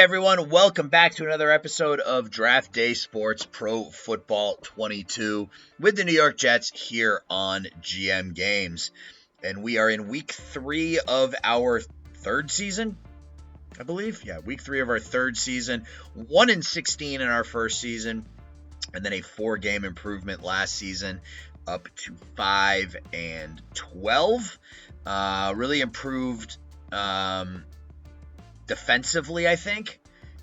everyone, welcome back to another episode of Draft Day Sports Pro Football 22 with the New York Jets here on GM Games. And we are in week 3 of our third season, I believe. Yeah, week 3 of our third season. 1-16 in our first season, and then a 4-game improvement last season up to 5-12. Really improved defensively, I think,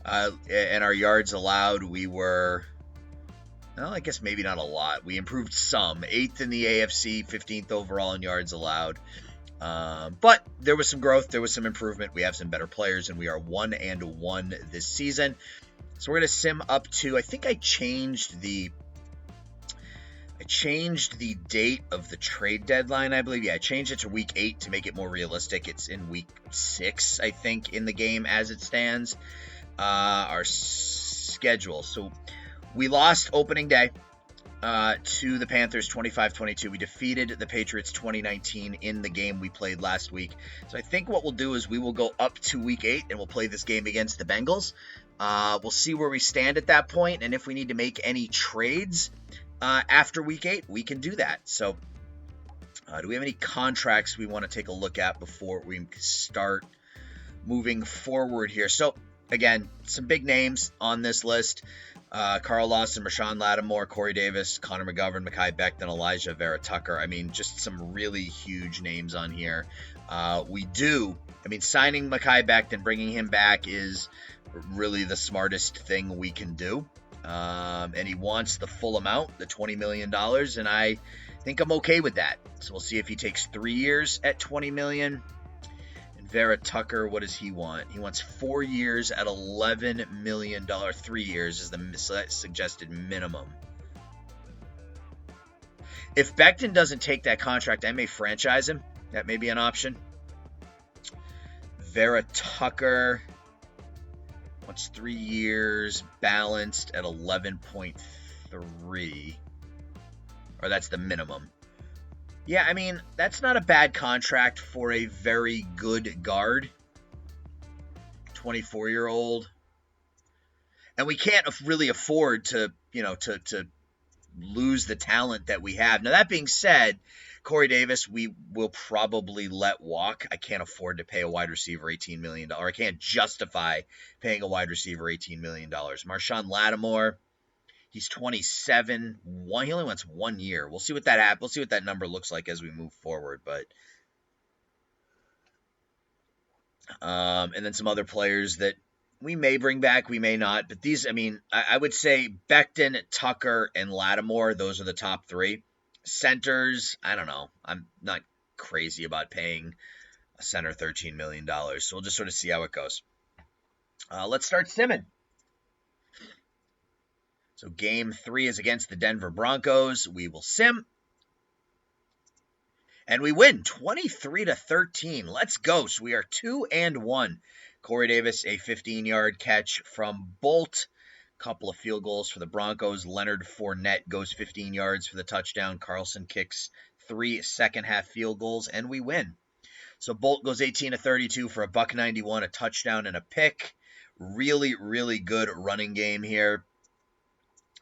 and our yards allowed, we were, well, I guess maybe not a lot. We improved some, 8th in the AFC, 15th overall in yards allowed, but there was some growth, there was some improvement. We have some better players, and we are 1-1 this season. So we're going to sim up to, I think I changed the date of the trade deadline, I believe. Yeah, I changed it to week 8 to make it more realistic. It's in week 6, I think, in the game as it stands. Our schedule. So we lost opening day to the Panthers 25-22. We defeated the Patriots 2019 in the game we played last week. So I think what we'll do is we will go up to week 8 and we'll play this game against the Bengals. We'll see where we stand at that point, and if we need to make any trades after week 8, we can do that. So do we have any contracts we want to take a look at before we start moving forward here? So again, some big names on this list: Carl Lawson, Marshawn Lattimore, Corey Davis, Connor McGovern, Mekhi Becton, Elijah Vera Tucker. I mean, just some really huge names on here. Signing Mekhi Becton, bringing him back is really the smartest thing we can do. And he wants the full amount, the $20 million, and I think I'm okay with that. So we'll see if he takes 3 years at $20 million. And Vera Tucker, what does he want? He wants 4 years at $11 million. 3 years is the suggested minimum. If Becton doesn't take that contract, I may franchise him. That may be an option. Vera Tucker wants 3 years, balanced at 11.3, or that's the minimum. Yeah, I mean, that's not a bad contract for a very good guard, 24-year-old, and we can't really afford to lose the talent that we have. Now, that being said, Corey Davis, we will probably let walk. I can't afford to pay a wide receiver $18 million. I can't justify paying a wide receiver $18 million. Marshawn Lattimore, he's 27. He only wants 1 year. We'll see what that We'll see what that number looks like as we move forward. But and then some other players that we may bring back, we may not. But these, I would say Becton, Tucker, and Lattimore, those are the top 3. Centers, I don't know. I'm not crazy about paying a center $13 million. So we'll just sort of see how it goes. Let's start simming. So game 3 is against the Denver Broncos. We will sim. And we win 23-13. Let's go. So we are 2-1. Corey Davis, a 15-yard catch from Bolt. Couple of field goals for the Broncos. Leonard Fournette goes 15 yards for the touchdown. Carlson kicks 3 second-half field goals, and we win. So Bolt goes 18-32 for a $191, a touchdown, and a pick. Really, really good running game here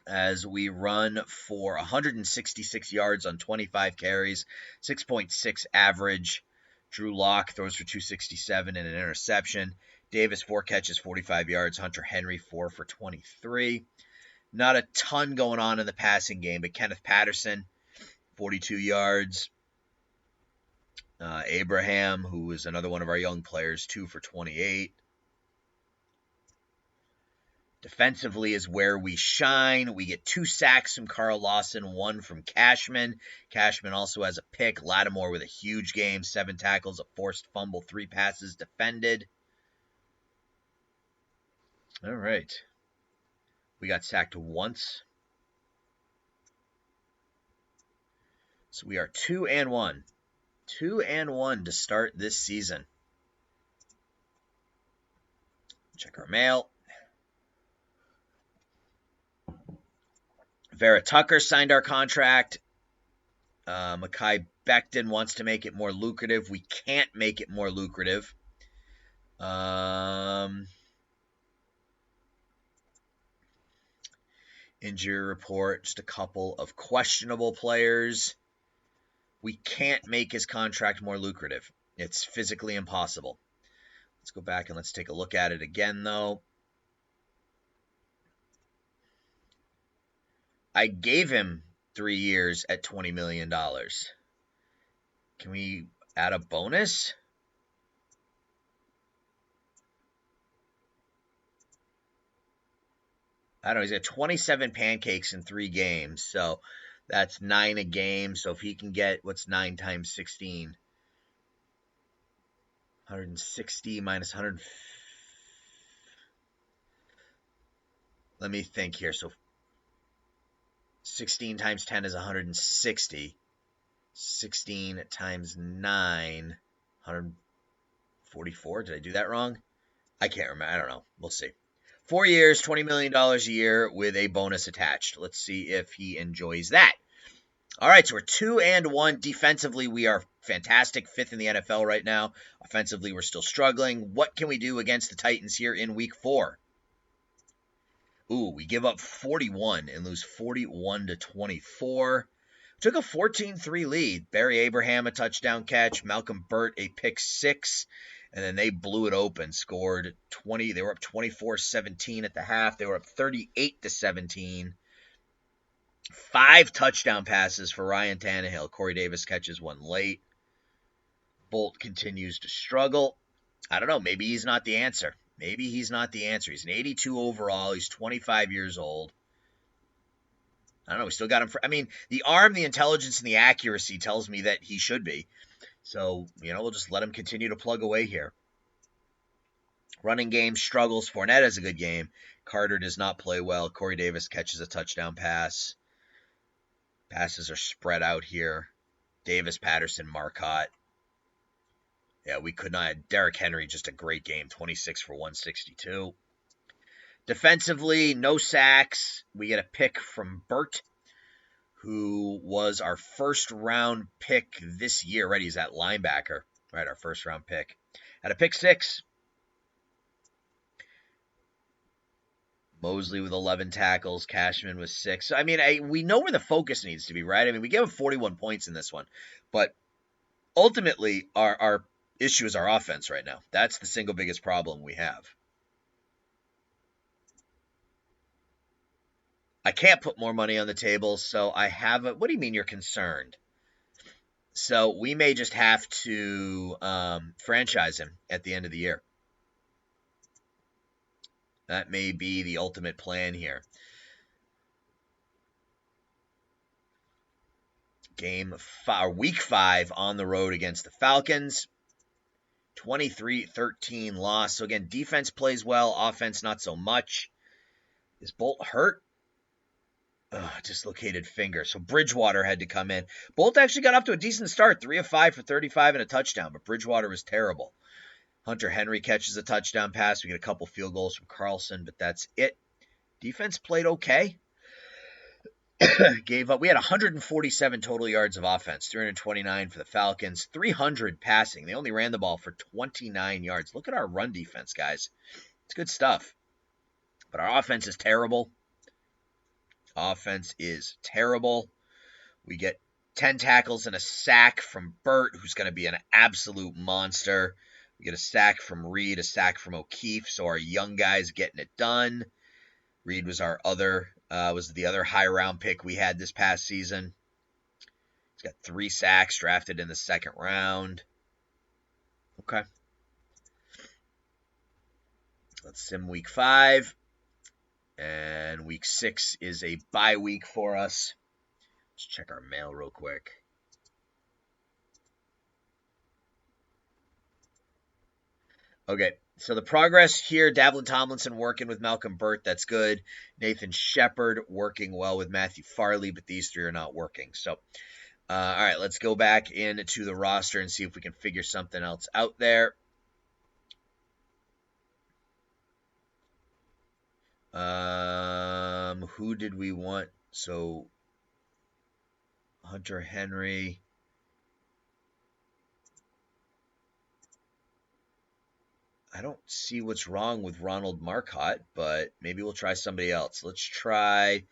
as we run for 166 yards on 25 carries, 6.6 average. Drew Lock throws for 267 and an interception. Davis, 4 catches, 45 yards. Hunter Henry, 4 for 23. Not a ton going on in the passing game, but Kenneth Patterson, 42 yards. Abraham, who is another one of our young players, 2 for 28. Defensively is where we shine. We get 2 sacks from Carl Lawson, 1 from Cashman. Cashman also has a pick. Lattimore with a huge game, 7 tackles, a forced fumble, 3 passes defended. All right. We got sacked once. So we are 2-1. 2-1 to start this season. Check our mail. Vera Tucker signed our contract. Mekhi Becton wants to make it more lucrative. We can't make it more lucrative. Injury report, just a couple of questionable players. We can't make his contract more lucrative. It's physically impossible. Let's go back and let's take a look at it again, though. I gave him 3 years at $20 million. Can we add a bonus? I don't know. He's got 27 pancakes in 3 games, so that's 9 a game. So if he can get, what's 9 times 16? 160 minus 100. Let me think here. So 16 times 10 is 160. 16 times 9, 144. Did I do that wrong? I can't remember. I don't know. We'll see. 4 years, $20 million a year with a bonus attached. Let's see if he enjoys that. All right, so we're 2-1. Defensively, we are fantastic. 5th in the NFL right now. Offensively, we're still struggling. What can we do against the Titans here in week 4? Ooh, we give up 41 and lose 41-24. Took a 14-3 lead. Barry Abraham, a touchdown catch. Malcolm Burt, a pick 6. And then they blew it open, scored 20. They were up 24-17 at the half. They were up 38-17. 5 touchdown passes for Ryan Tannehill. Corey Davis catches one late. Bolt continues to struggle. I don't know. Maybe he's not the answer. Maybe he's not the answer. He's an 82 overall. He's 25 years old. I don't know. We still got him for. I mean, the arm, the intelligence, and the accuracy tells me that he should be. So, we'll just let him continue to plug away here. Running game struggles. Fournette has a good game. Carter does not play well. Corey Davis catches a touchdown pass. Passes are spread out here. Davis, Patterson, Marcotte. Yeah, we could not. Derrick Henry, just a great game. 26 for 162. Defensively, no sacks. We get a pick from Burt, who was our first-round pick this year. Right, he's at linebacker. Right, our first-round pick. Had a pick 6. Mosley with 11 tackles. Cashman with 6. So, I mean, we know where the focus needs to be, right? I mean, we gave him 41 points in this one. But ultimately, our issue is our offense right now. That's the single biggest problem we have. I can't put more money on the table, so I have a... What do you mean you're concerned? So we may just have to franchise him at the end of the year. That may be the ultimate plan here. Week 5 on the road against the Falcons. 23-13 loss. So again, defense plays well, offense not so much. Is Bolt hurt? Dislocated finger. So Bridgewater had to come in. Bolt actually got off to a decent start. 3 of 5 for 35 and a touchdown, but Bridgewater was terrible. Hunter Henry catches a touchdown pass. We get a couple field goals from Carlson, but that's it. Defense played okay. Gave up. We had 147 total yards of offense, 329 for the Falcons, 300 passing. They only ran the ball for 29 yards. Look at our run defense, guys. It's good stuff. But our offense is terrible. Offense is terrible. We get 10 tackles and a sack from Burt, who's going to be an absolute monster. We get a sack from Reed, a sack from O'Keefe, so our young guys getting it done. Reed was the other high round pick we had this past season. He's got 3 sacks, drafted in the 2nd round. Okay. Let's sim week 5. And week 6 is a bye week for us. Let's check our mail real quick. Okay, so the progress here, Davlin Tomlinson working with Malcolm Burt, that's good. Nathan Shepard working well with Matthew Farley, but these 3 are not working. So, all right, let's go back into the roster and see if we can figure something else out there. Who did we want? So, Hunter Henry. I don't see what's wrong with Ronald Marcotte, but maybe we'll try somebody else. Let's try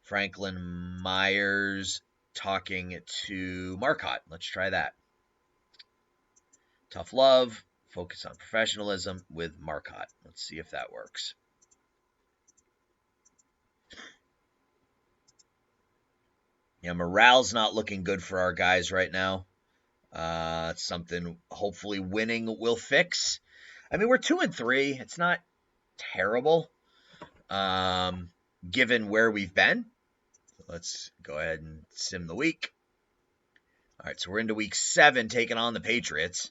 Franklin Myers talking to Marcotte. Let's try that. Tough love, focus on professionalism with Marcotte. Let's see if that works. Yeah, morale's not looking good for our guys right now. It's something hopefully winning will fix. I mean, we're 2-3. It's not terrible, given where we've been. Let's go ahead and sim the week. All right, so we're into week 7, taking on the Patriots.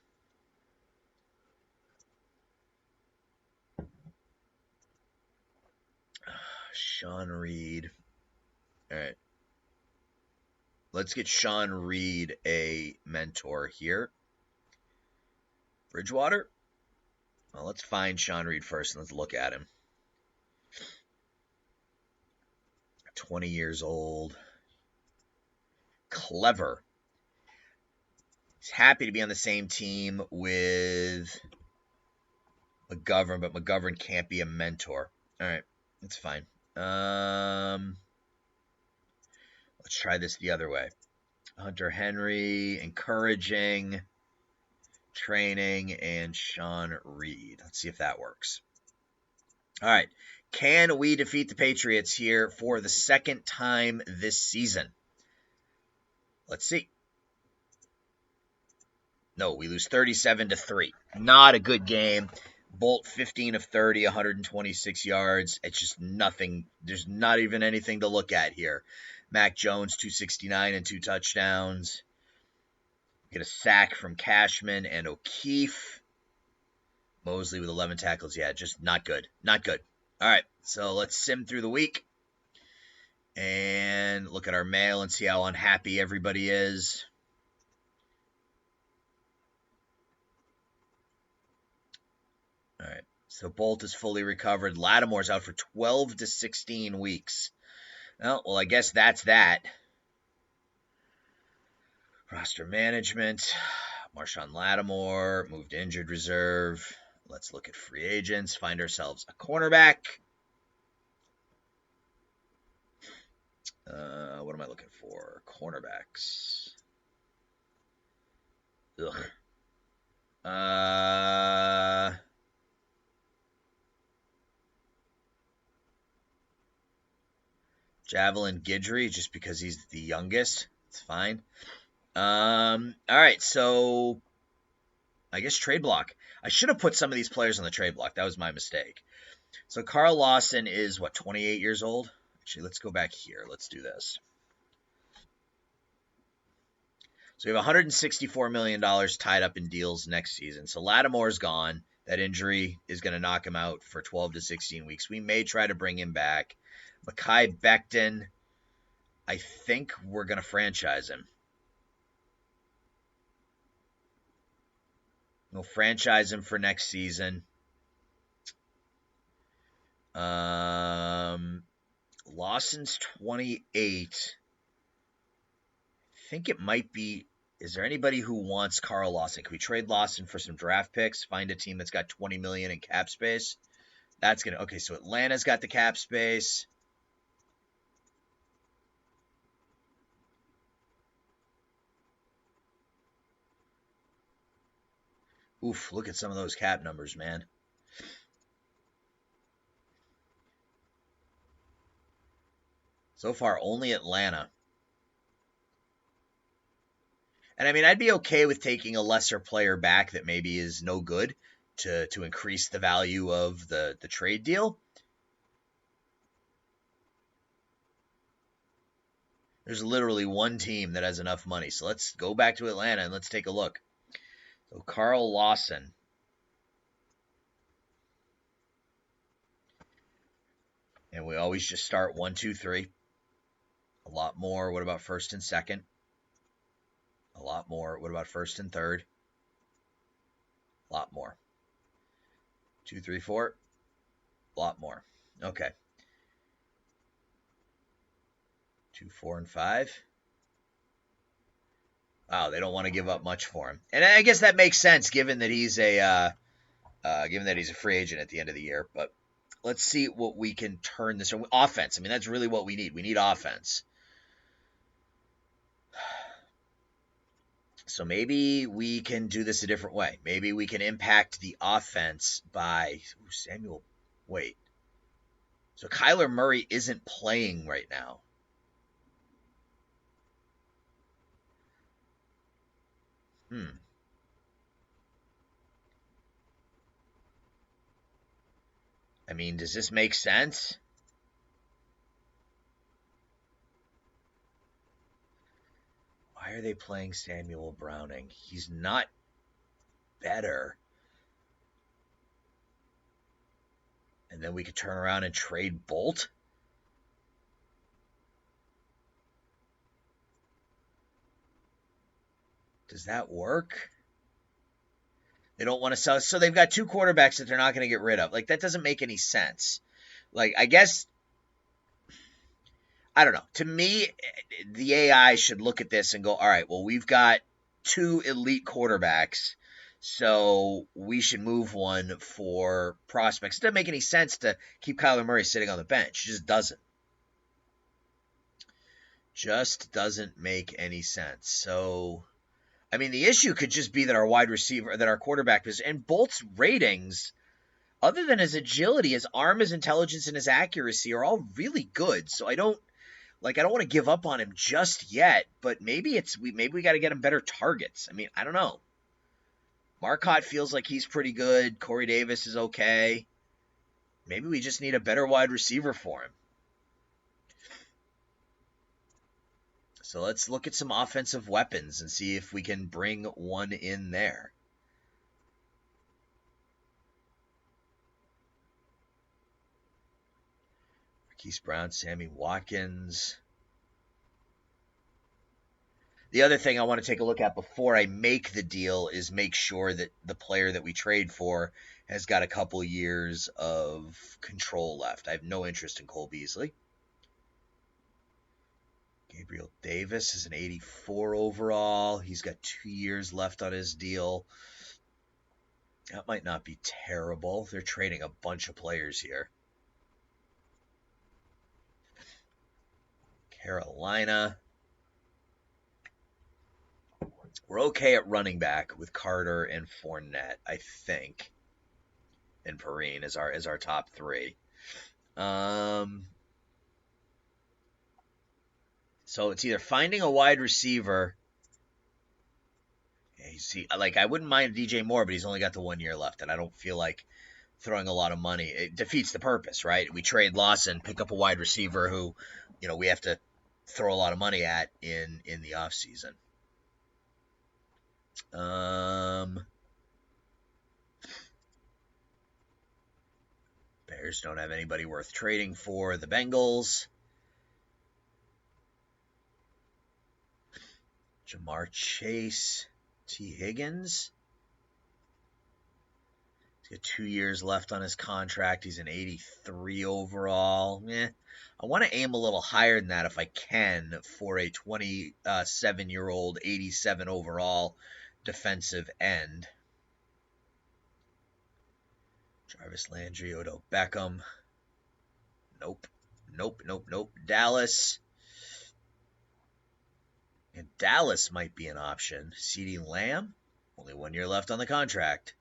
Sean Reed. All right. Let's get Sean Reed a mentor here. Bridgewater? Well, let's find Sean Reed first and let's look at him. 20 years old. Clever. He's happy to be on the same team with McGovern, but McGovern can't be a mentor. All right, that's fine. Let's try this the other way. Hunter Henry, encouraging, training, and Sean Reed. Let's see if that works. All right. Can we defeat the Patriots here for the second time this season? Let's see. No, we lose 37-3. Not a good game. Bolt 15 of 30, 126 yards. It's just nothing. There's not even anything to look at here. Mac Jones, 269 and 2 touchdowns. Get a sack from Cashman and O'Keefe. Mosley with 11 tackles. Yeah, just not good. Not good. All right, so let's sim through the week and look at our mail and see how unhappy everybody is. All right, so Bolt is fully recovered. Lattimore's out for 12 to 16 weeks. Well, I guess that's that. Roster management. Marshawn Lattimore moved to injured reserve. Let's look at free agents. Find ourselves a cornerback. What am I looking for? Cornerbacks. Ugh. Javelin Guidry, just because he's the youngest. It's fine. All right, so I guess trade block. I should have put some of these players on the trade block. That was my mistake. So Carl Lawson is, 28 years old? Actually, let's go back here. Let's do this. So we have $164 million tied up in deals next season. So Lattimore's gone. That injury is going to knock him out for 12 to 16 weeks. We may try to bring him back. Mekhi Becton, I think we're going to franchise him. We'll franchise him for next season. Lawson's 28. I think it might be. Is there anybody who wants Carl Lawson? Can we trade Lawson for some draft picks? Find a team that's got $20 million in cap space. That's gonna. Okay, so Atlanta's got the cap space. Oof, look at some of those cap numbers, man. So far, only Atlanta. And I mean, I'd be okay with taking a lesser player back that maybe is no good to increase the value of the trade deal. There's literally one team that has enough money. So let's go back to Atlanta and let's take a look. So Carl Lawson. And we always just start 1, 2, 3. A lot more. What about first and second? A lot more. What about first and third? A lot more. 2, 3, 4. A lot more. Okay. 2, 4, and 5. Wow, they don't want to give up much for him. And I guess that makes sense given that he's a given that he's a free agent at the end of the year. But let's see what we can turn this around. Offense. I mean, that's really what we need. We need offense. So maybe we can do this a different way. Maybe we can impact the offense by Samuel. Wait. So Kyler Murray isn't playing right now. I mean, does this make sense? Why are they playing Samuel Browning? He's not better. And then we could turn around and trade Bolt? Does that work? They don't want to sell. So they've got two quarterbacks that they're not going to get rid of. Like, that doesn't make any sense. Like, I guess, I don't know. To me, the AI should look at this and go, all right, well, we've got two elite quarterbacks, so we should move one for prospects. It doesn't make any sense to keep Kyler Murray sitting on the bench. It just doesn't. Just doesn't make any sense. So, I mean, the issue could just be that our wide receiver, that our quarterback is, and Bolt's ratings, other than his agility, his arm, his intelligence, and his accuracy are all really good. So I don't want to give up on him just yet, but maybe we got to get him better targets. I mean, I don't know. Marcotte feels like he's pretty good. Corey Davis is okay. Maybe we just need a better wide receiver for him. So let's look at some offensive weapons and see if we can bring one in there. Marquise Brown, Sammy Watkins. The other thing I want to take a look at before I make the deal is make sure that the player that we trade for has got a couple years of control left. I have no interest in Cole Beasley. Gabriel Davis is an 84 overall. He's got 2 years left on his deal. That might not be terrible. They're trading a bunch of players here. Carolina. We're okay at running back with Carter and Fournette, I think. And Perrine is our top three. So it's either finding a wide receiver. Yeah, you see, like, I wouldn't mind DJ Moore, but he's only got the 1 year left, and I don't feel like throwing a lot of money. It defeats the purpose, right? We trade Lawson, pick up a wide receiver who, we have to throw a lot of money at in the offseason. Bears don't have anybody worth trading for. The Bengals. Jamar Chase. T. Higgins. He's got 2 years left on his contract. He's an 83 overall. I want to aim a little higher than that if I can for a 27-year-old, 87 overall defensive end. Jarvis Landry, Odell Beckham. Nope. Dallas. And Dallas might be an option. CeeDee Lamb, only 1 year left on the contract.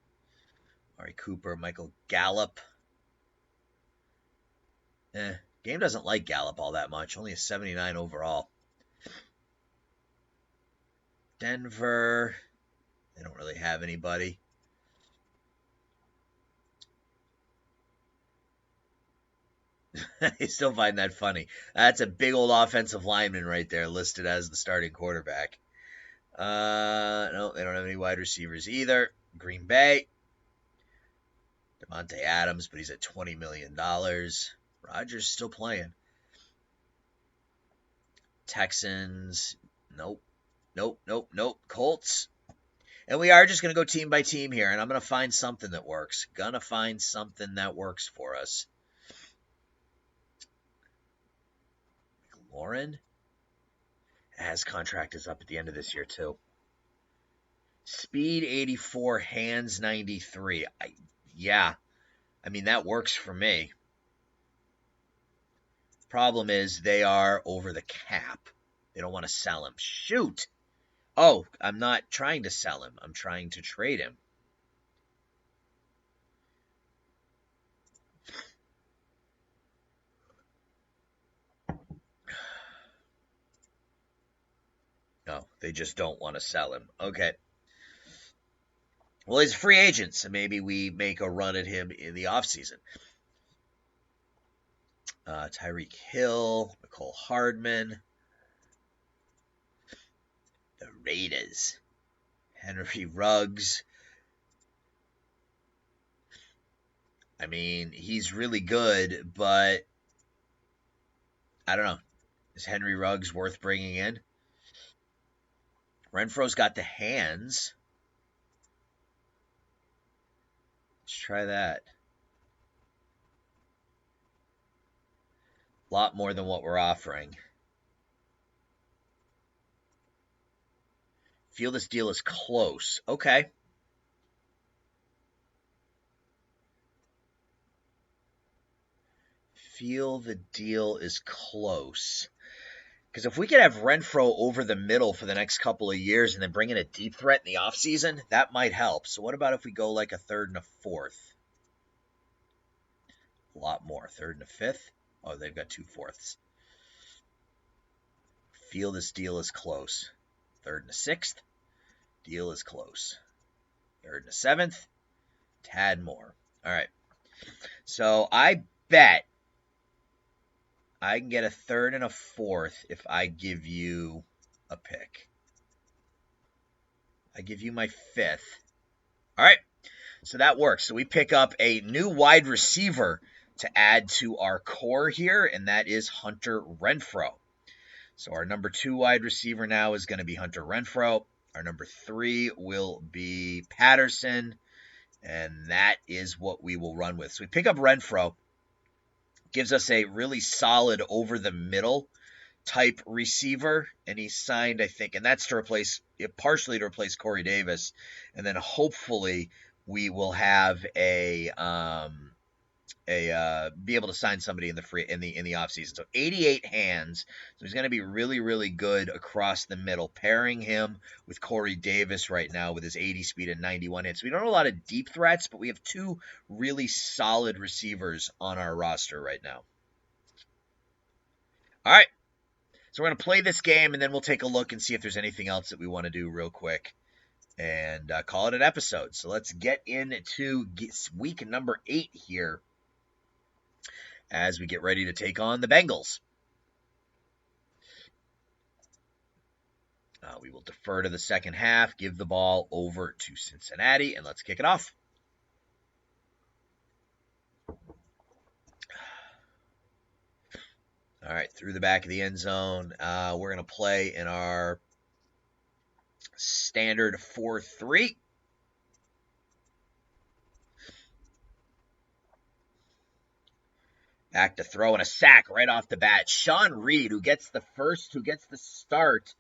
Amari Cooper, Michael Gallup. Game doesn't like Gallup all that much. Only a 79 overall. Denver. They don't really have anybody. I still find that funny. That's a big old offensive lineman right there listed as the starting quarterback. No, they don't have any wide receivers either. Green Bay. Devontae Adams, but he's at $20 million. Rodgers still playing. Texans. Nope. Colts. And we are just going to go team by team here, and I'm going to find something that works. Gonna find something that works for us. Lauren. His contract is up at the end of this year, too. Speed 84, hands 93. Yeah, I mean, that works for me. Problem is, they are over the cap. They don't want to sell him. Shoot! Oh, I'm not trying to sell him. I'm trying to trade him. No, they just don't want to sell him. Okay. Well, he's a free agent, so maybe we make a run at him in the offseason. Tyreek Hill, Nicole Hardman, the Raiders, Henry Ruggs. I mean, he's really good, but I don't know. Is Henry Ruggs worth bringing in? Renfro's got the hands. Let's try that. A lot more than what we're offering. Feel this deal is close. Okay. Feel the deal is close. Because if we could have Renfro over the middle for the next couple of years and then bring in a deep threat in the offseason, that might help. So what about if we go like a third and a fourth? A lot more. Third and a fifth? Oh, they've got 2 fourths. Feel this deal is close. Third and a sixth? Deal is close. Third and a seventh? Tad more. All right. So I bet I can get a third and a fourth if I give you a pick. I give you my fifth. All right. So that works. So we pick up a new wide receiver to add to our core here, and that is Hunter Renfro. So our number 2 wide receiver now is going to be Hunter Renfro. Our number 3 will be Patterson, and that is what we will run with. So we pick up Renfro. Gives us a really solid over-the-middle type receiver, and he's signed, I think, and that's to replace, partially to replace Corey Davis, and then hopefully we will have be able to sign somebody in the offseason. So 88 hands. So he's going to be really, really good across the middle. Pairing him with Corey Davis right now with his 80 speed and 91 hits. We don't have a lot of deep threats, but we have 2 really solid receivers on our roster right now. All right. So we're going to play this game, and then we'll take a look and see if there's anything else that we want to do real quick and call it an episode. So let's get into week number 8 here as we get ready to take on the Bengals. We will defer to the second half, give the ball over to Cincinnati, and let's kick it off. All right, through the back of the end zone. We're going to play in our standard 4-3. Back to throw and a sack right off the bat. Sean Reed, who gets the start.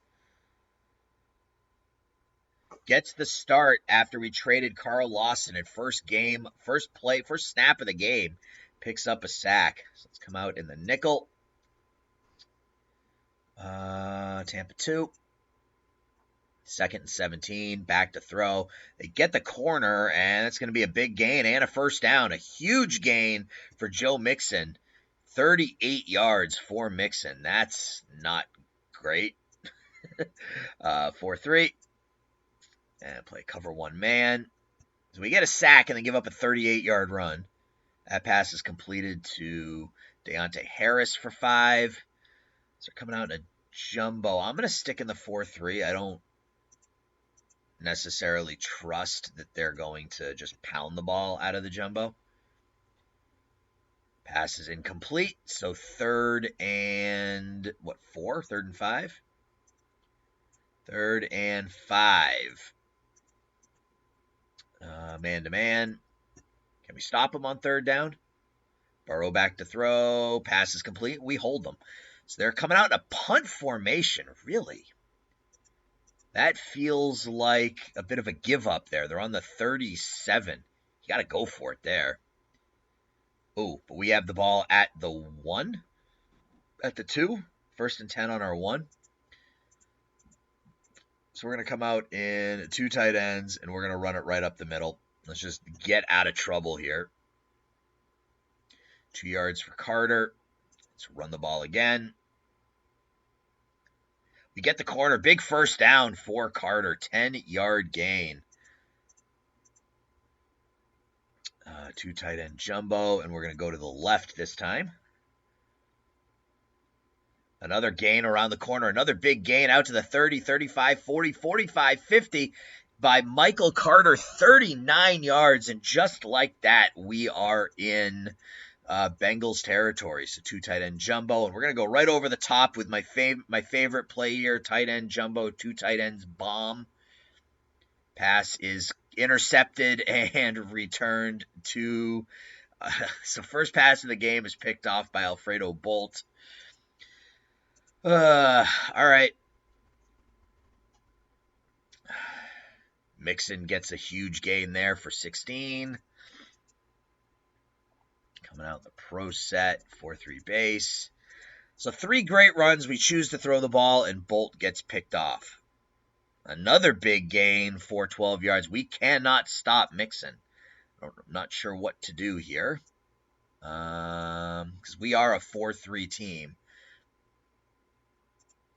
Gets the start after we traded Carl Lawson at first snap of the game. Picks up a sack. So let's come out in the nickel. Tampa 2. 2nd and 17. Back to throw. They get the corner, and it's going to be a big gain and a first down. A huge gain for Joe Mixon. 38 yards for Mixon. That's not great. 4-3. And play cover 1 man. So we get a sack and then give up a 38-yard run. That pass is completed to Deontay Harris for 5. So they're coming out in a jumbo. I'm going to stick in the 4-3. I don't necessarily trust that they're going to just pound the ball out of the jumbo. Pass is incomplete. So 3rd and 4? 3rd and 5? 3rd and 5. Man-to-man. Can we stop him on 3rd down? Burrow back to throw. Pass is complete. We hold them. So they're coming out in a punt formation. Really? That feels like a bit of a give up there. They're on the 37. You got to go for it there. Oh, but we have the ball at the 1, at the 2, 1st and 10 on our 1. So we're going to come out in 2 tight ends, and we're going to run it right up the middle. Let's just get out of trouble here. 2 yards for Carter. Let's run the ball again. We get the corner. Big first down for Carter. 10-yard gain. 2 tight end jumbo, and we're going to go to the left this time. Another gain around the corner. Another big gain out to the 30, 35, 40, 45, 50 by Michael Carter. 39 yards. And just like that, we are in Bengals territory. So 2 tight end jumbo. And we're going to go right over the top with my favorite play here. Tight end jumbo, 2 tight ends bomb. Pass is intercepted and returned to... so first pass of the game is picked off by Alfredo Bolt. All right. Mixon gets a huge gain there for 16. Coming out the pro set, 4-3 base. So 3 great runs. We choose to throw the ball, and Bolt gets picked off. Another big gain for 12 yards. We cannot stop Mixon. I'm not sure what to do here. Because we are a 4-3 team.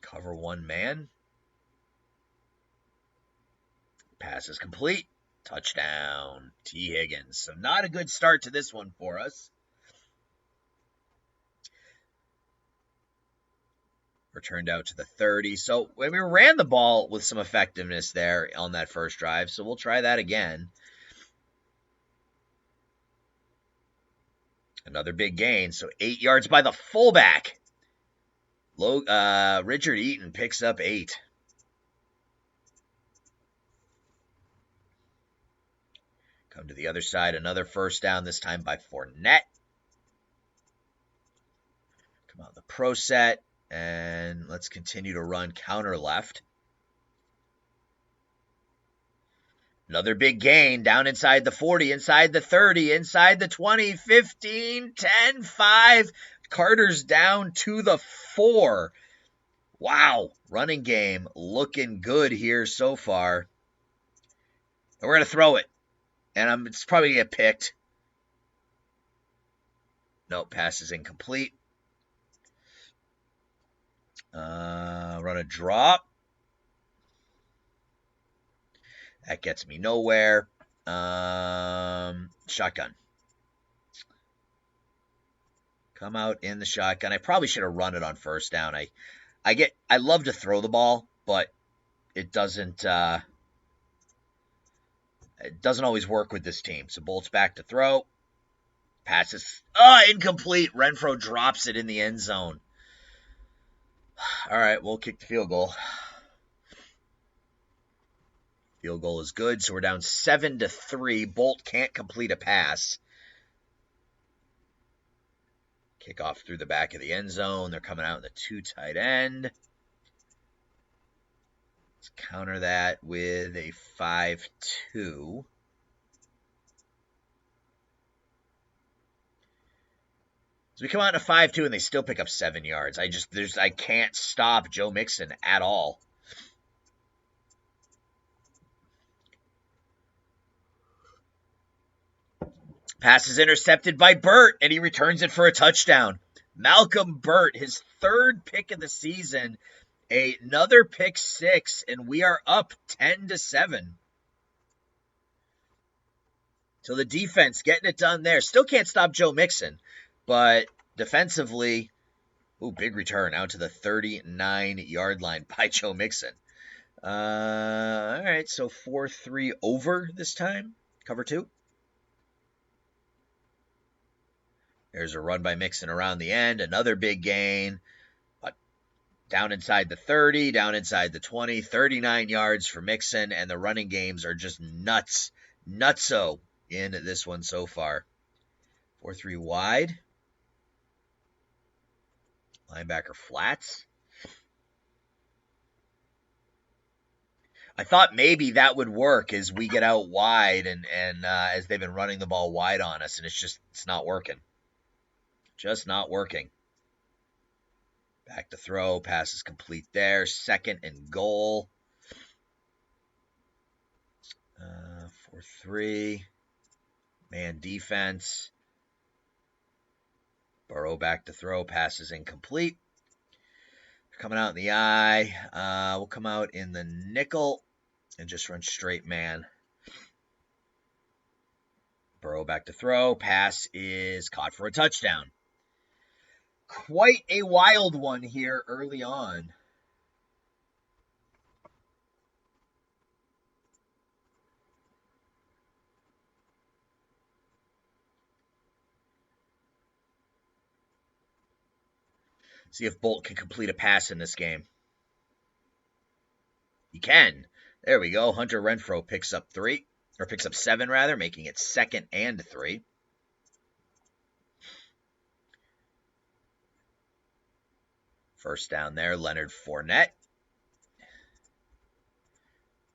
Cover 1 man. Pass is complete. Touchdown, T. Higgins. So not a good start to this one for us. Returned out to the 30. So we ran the ball with some effectiveness there on that first drive. So we'll try that again. Another big gain. So 8 yards by the fullback. Richard Eaton picks up 8. Come to the other side. Another first down, this time by Fournette. Come out the pro set. And let's continue to run counter left. Another big gain down inside the 40, inside the 30, inside the 20, 15, 10, 5. Carter's down to the 4. Wow. Running game looking good here so far. And we're going to throw it. And it's probably going to get picked. Nope, pass is incomplete. Run a drop. That gets me nowhere. Shotgun. Come out in the shotgun. I probably should have run it on first down. I love to throw the ball, but it doesn't always work with this team. So Bolt's back to throw. Passes. Incomplete. Renfro drops it in the end zone. All right, we'll kick the field goal. Field goal is good, so we're down 7-3. Bolt can't complete a pass. Kickoff through the back of the end zone. They're coming out in the 2 tight end. Let's counter that with a 5-2. So we come out in a 5-2 and they still pick up 7 yards. I can't stop Joe Mixon at all. Pass is intercepted by Burt, and he returns it for a touchdown. Malcolm Burt, his 3rd pick of the season, another pick 6, and we are up 10-7. So the defense getting it done there. Still can't stop Joe Mixon, but defensively, big return out to the 39-yard line by Joe Mixon. All right, so 4-3 over this time. Cover 2. There's a run by Mixon around the end. Another big gain. But down inside the 30, down inside the 20. 39 yards for Mixon, and the running games are just nutso in this one so far. 4-3 wide. Linebacker flats. I thought maybe that would work as we get out wide and as they've been running the ball wide on us, and it's not working. Just not working. Back to throw. Pass is complete there. 2nd and goal. 4-3. Man defense. Burrow back to throw. Pass is incomplete. Coming out in the eye. We'll come out in the nickel and just run straight man. Burrow back to throw. Pass is caught for a touchdown. Quite a wild one here early on. See if Bolt can complete a pass in this game. He can. There we go. Hunter Renfro picks up 7 rather, making it 2nd and 3. First down there, Leonard Fournette.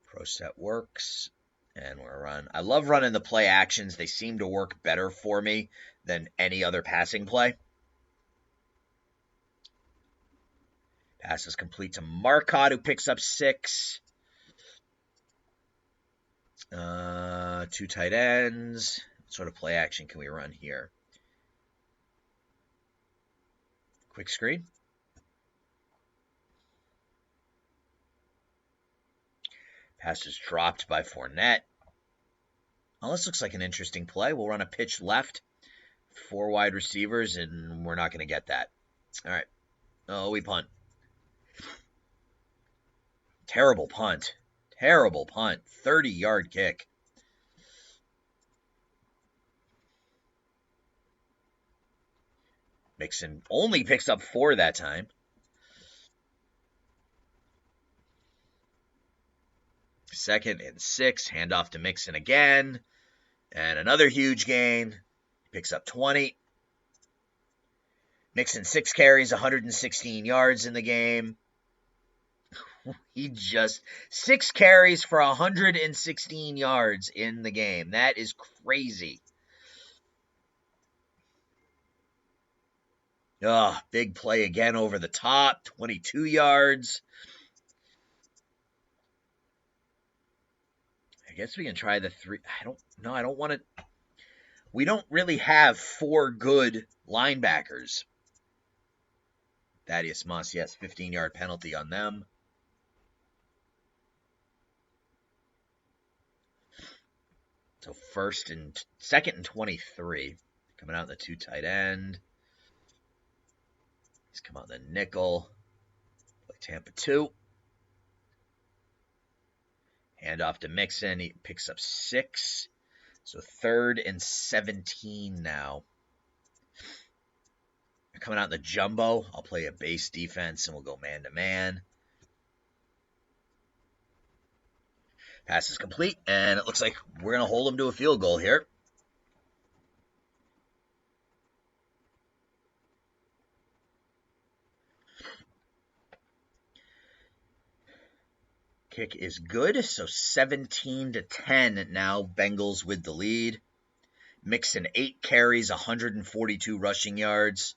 Pro set works. And we're run. I love running the play actions. They seem to work better for me than any other passing play. Pass is complete to Marcotte, who picks up 6. 2 tight ends. What sort of play action can we run here? Quick screen. Pass is dropped by Fournette. Well, this looks like an interesting play. We'll run a pitch left. 4 wide receivers, and we're not going to get that. All right. Oh, we punt. Terrible punt. Terrible punt. 30-yard kick. Mixon only picks up 4 that time. Second and 6. Handoff to Mixon again. And another huge gain. Picks up 20. Mixon 6 carries, 116 yards in the game. He just 6 carries for 116 yards in the game. That is crazy. Big play again over the top. 22 yards. I guess we can try the 3. I don't want to. We don't really have 4 good linebackers. Thaddeus Moss, yes, 15-yard penalty on them. So 2nd and 23. Coming out in the 2 tight end. He's come out in the nickel. Play Tampa 2. Handoff to Mixon. He picks up 6. So 3rd and 17 now. Coming out in the jumbo. I'll play a base defense and we'll go man-to-man. Pass is complete, and it looks like we're going to hold him to a field goal here. Kick is good, so 17-10 now. Bengals with the lead. Mixon 8 carries, 142 rushing yards.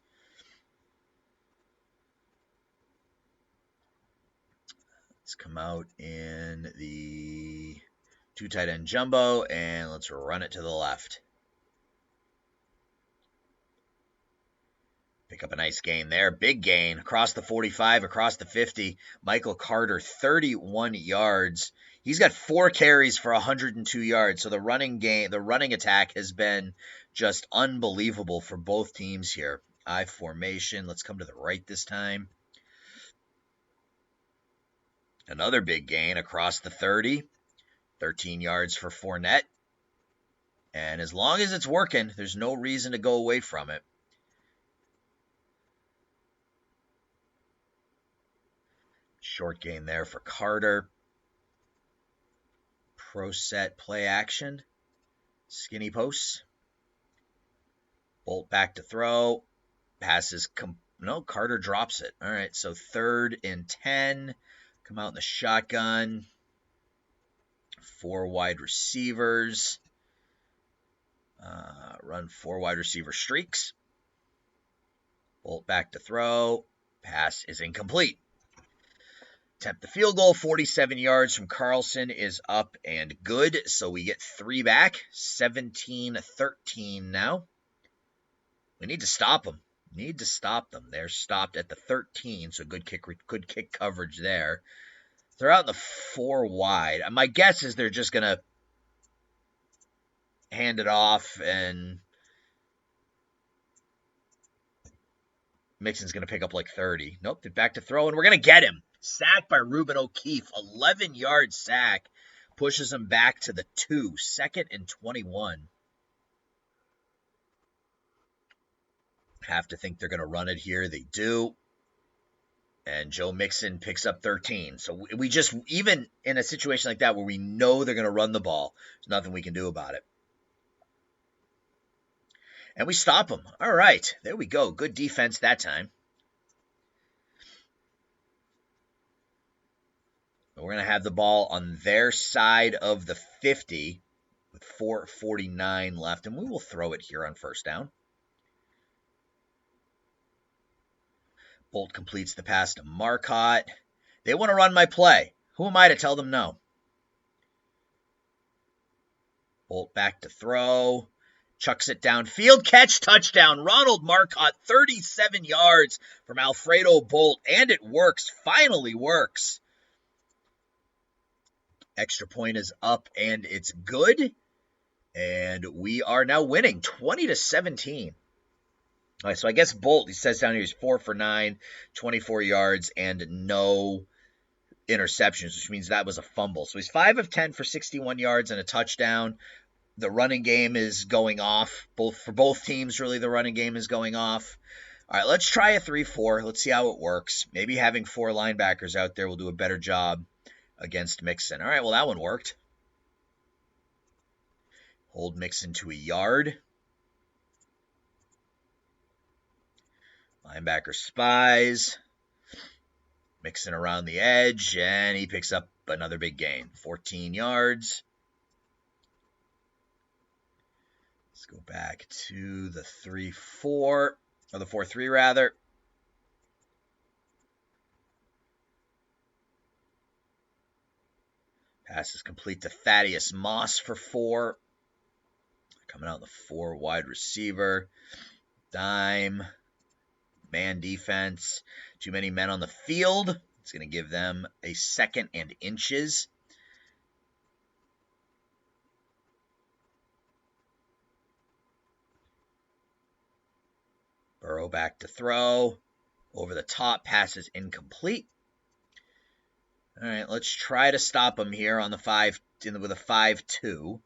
Let's come out in the 2 tight end jumbo, and let's run it to the left. Pick up a nice gain there. Big gain across the 45, across the 50. Michael Carter, 31 yards. He's got 4 carries for 102 yards. So the running attack has been just unbelievable for both teams here. I formation. Let's come to the right this time. Another big gain across the 30. 13 yards for Fournette. And as long as it's working, there's no reason to go away from it. Short gain there for Carter. Pro set play action. Skinny posts. Bolt back to throw. Passes. No, Carter drops it. All right, so 3rd and 10. Come out in the shotgun. 4 wide receivers. Run 4 wide receiver streaks. Bolt back to throw. Pass is incomplete. Attempt the field goal. 47 yards from Carlson is up and good. So we get 3 back. 17-13 now. We need to stop them. Need to stop them. They're stopped at the 13, so good kick coverage there. They're out in the 4 wide. My guess is they're just going to hand it off, and Mixon's going to pick up like 30. Nope, they're back to throw, and we're going to get him. Sacked by Ruben O'Keefe. 11-yard sack. Pushes him back to the 2. 2nd and 21. Have to think they're going to run it here. They do. And Joe Mixon picks up 13. So we just, even in a situation like that where we know they're going to run the ball, there's nothing we can do about it. And we stop them. All right. There we go. Good defense that time. We're going to have the ball on their side of the 50 with 4:49 left. And we will throw it here on first down. Bolt completes the pass to Marcotte. They want to run my play. Who am I to tell them no? Bolt back to throw. Chucks it downfield. Catch, touchdown. Ronald Marcotte, 37 yards from Alfredo Bolt. And it works. Finally works. Extra point is up, and it's good. And we are now winning 20-17. All right, so I guess Bolt, he says down here, he's 4 for 9, 24 yards, and no interceptions, which means that was a fumble. So he's 5 of 10 for 61 yards and a touchdown. The running game is going off. For both teams, really, the running game is going off. All right, let's try a 3-4. Let's see how it works. Maybe having 4 linebackers out there will do a better job against Mixon. All right, well, that one worked. Hold Mixon to a yard. Linebacker spies. Mixon around the edge, and he picks up another big gain. 14 yards. Let's go back to the 3-4, or the 4-3 rather. Pass is complete to Thaddeus Moss for 4. Coming out the 4 wide receiver. Dime. Man defense. Too many men on the field. It's going to give them a 2nd and inches. Burrow back to throw. Over the top. Pass is incomplete. All right, let's try to stop him here on the 5 with a 5-2.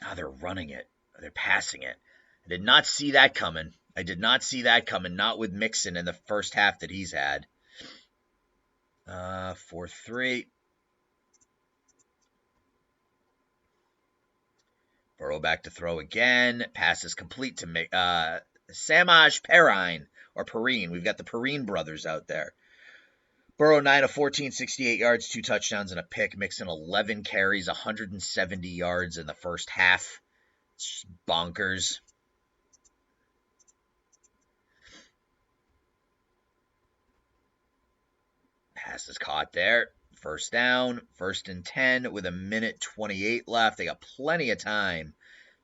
Ah, they're running it. They're passing it. I did not see that coming. Not with Mixon in the first half that he's had. 4-3. Burrow back to throw again. Pass is complete to Samaj Perrine. Or Perrine. We've got the Perrine brothers out there. Burrow 9 of 14, 68 yards, 2 touchdowns and a pick. Mixon 11 carries, 170 yards in the first half. It's bonkers. Pass is caught there. First down, 1st and 10 with 1:28 left. They got plenty of time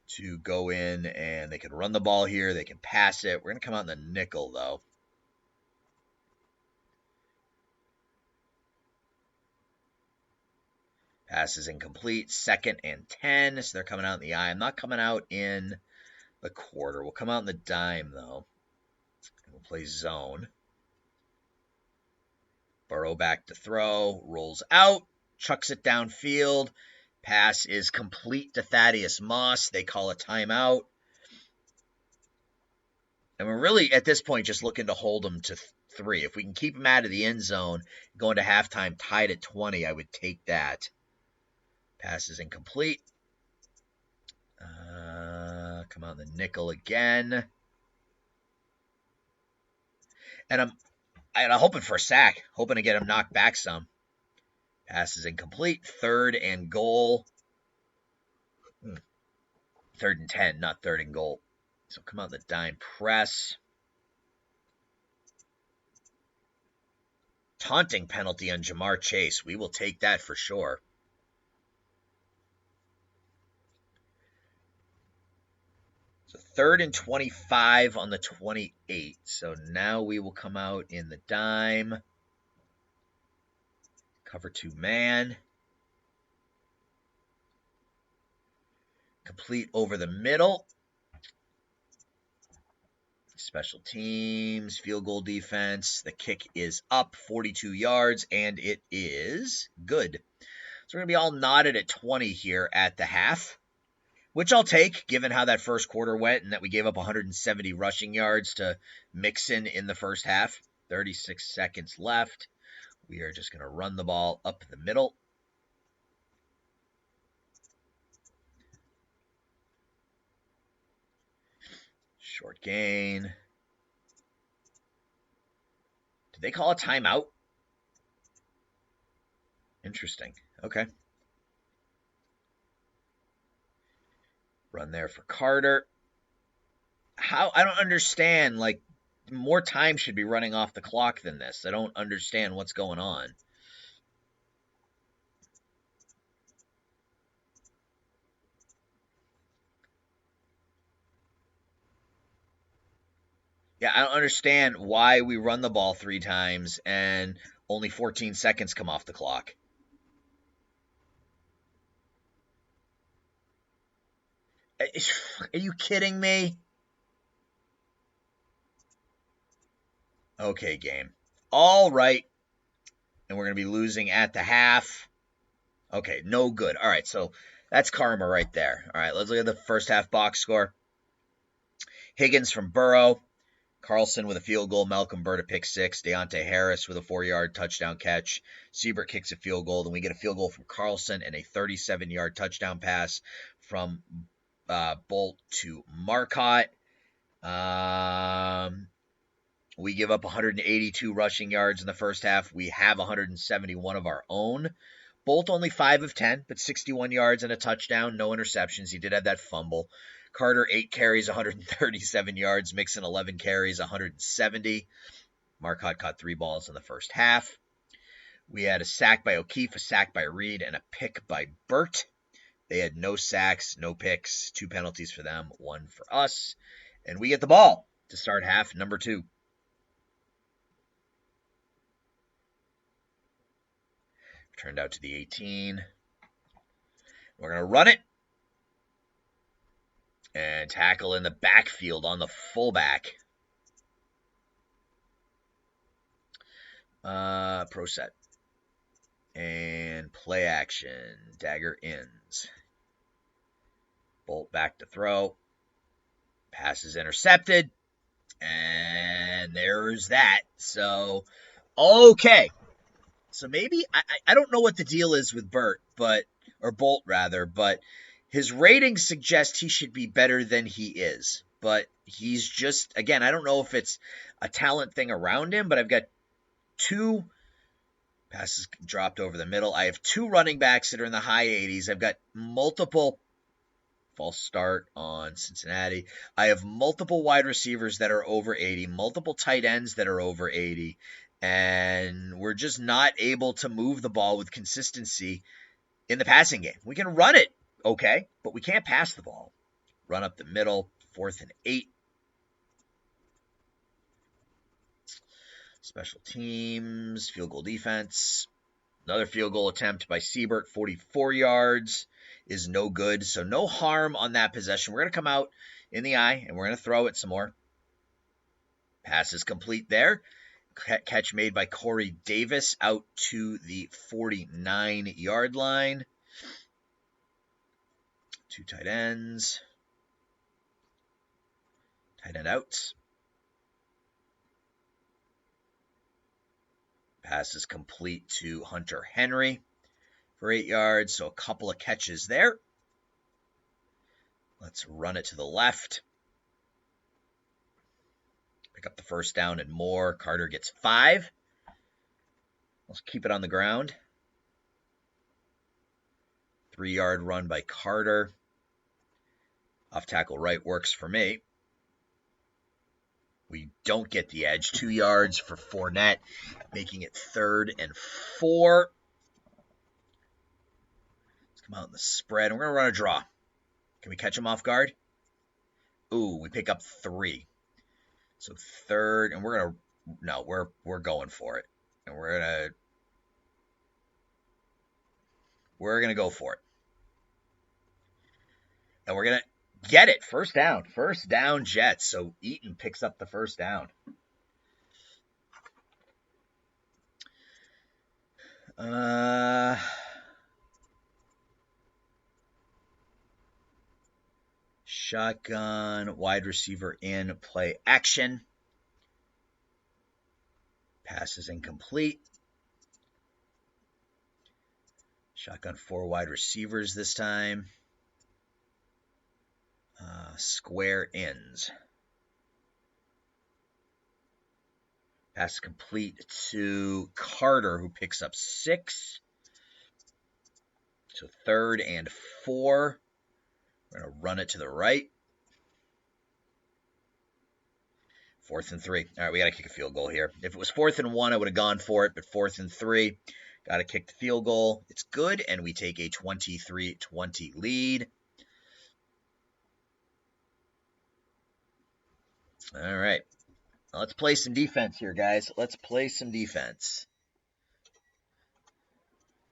to go in, and they can run the ball here. They can pass it. We're going to come out in the nickel, though. Pass is incomplete. 2nd and 10. So they're coming out in the I. I'm not coming out in the quarter. We'll come out in the dime, though. We'll play zone. Burrow back to throw. Rolls out. Chucks it downfield. Pass is complete to Thaddeus Moss. They call a timeout. And we're really, at this point, just looking to hold them to 3. If we can keep them out of the end zone, going to halftime tied at 20, I would take that. Pass is incomplete. Come on, the nickel again. And I'm hoping for a sack, hoping to get him knocked back some. Pass is incomplete. 3rd and goal. 3rd and 10, not 3rd and goal. So come out the dime press. Taunting penalty on Jamar Chase. We will take that for sure. So 3rd and 25 on the 28. So now we will come out in the dime. Cover 2 man. Complete over the middle. Special teams, field goal defense. The kick is up 42 yards, and it is good. So we're going to be all knotted at 20 here at the half, which I'll take, given how that first quarter went and that we gave up 170 rushing yards to Mixon in the first half. 36 seconds left. We are just going to run the ball up the middle. Short gain. Did they call a timeout? Interesting. Okay. Run there for Carter. How? I don't understand. Like, more time should be running off the clock than this. I don't understand what's going on. Yeah, I don't understand why we run the ball 3 times and only 14 seconds come off the clock. Are you kidding me? Okay, game. All right. And we're going to be losing at the half. Okay, no good. All right, so that's karma right there. All right, let's look at the first half box score. Higgins from Burrow. Carlson with a field goal. Malcolm Bird a pick 6. Deontay Harris with a 4-yard touchdown catch. Siebert kicks a field goal. Then we get a field goal from Carlson and a 37-yard touchdown pass from Bolt to Marcotte. We give up 182 rushing yards in the first half. We have 171 of our own. Bolt only 5 of 10, but 61 yards and a touchdown. No interceptions. He did have that fumble. Carter, 8 carries, 137 yards. Mixon, 11 carries, 170. Marcotte caught 3 balls in the first half. We had a sack by O'Keefe, a sack by Reed, and a pick by Burt. They had no sacks, no picks, 2 penalties for them, 1 for us. And we get the ball to start half number 2. Turned out to the 18. We're going to run it. And tackle in the backfield on the fullback. Pro set. And play action. Dagger ends. Bolt back to throw. Pass is intercepted. And there's that. So, okay. So maybe, I don't know what the deal is with Bolt rather, but his ratings suggest he should be better than he is. But he's just, again, I don't know if it's a talent thing around him, but I've got 2 passes dropped over the middle. I have 2 running backs that are in the high 80s. I've got multiple, false start on Cincinnati. I have multiple wide receivers that are over 80, multiple tight ends that are over 80, and we're just not able to move the ball with consistency in the passing game. We can run it, okay, but we can't pass the ball. Run up the middle, 4th and 8. Special teams, field goal defense. Another field goal attempt by Siebert, 44 yards, is no good. So no harm on that possession. We're going to come out in the eye, and we're going to throw it some more. Pass is complete there. Catch made by Corey Davis out to the 49-yard line. 2 tight ends. Tight end outs. Pass is complete to Hunter Henry for 8 yards, so a couple of catches there. Let's run it to the left. Pick up the first down and more. Carter gets 5. Let's keep it on the ground. 3-yard run by Carter. Off tackle right works for me. We don't get the edge. 2 yards for Fournette, making it 3rd and 4. Let's come out in the spread. We're going to run a draw. Can we catch him off guard? Ooh, we pick up 3. So 3rd, and we're going for it. And we're going to go for it. And we're going to get it. First down. First down, Jets. So Eaton picks up the first down. Shotgun, wide receiver in, play action. Pass is incomplete. Shotgun 4 wide receivers this time. Square ends. Pass complete to Carter, who picks up 6. So 3rd and 4. We're going to run it to the right. 4th and 3. All right, we got to kick a field goal here. If it was 4th and 1, I would have gone for it, but 4th and 3. Got to kick the field goal. It's good, and we take a 23-20 lead. All right. Now let's play some defense here, guys. Let's play some defense.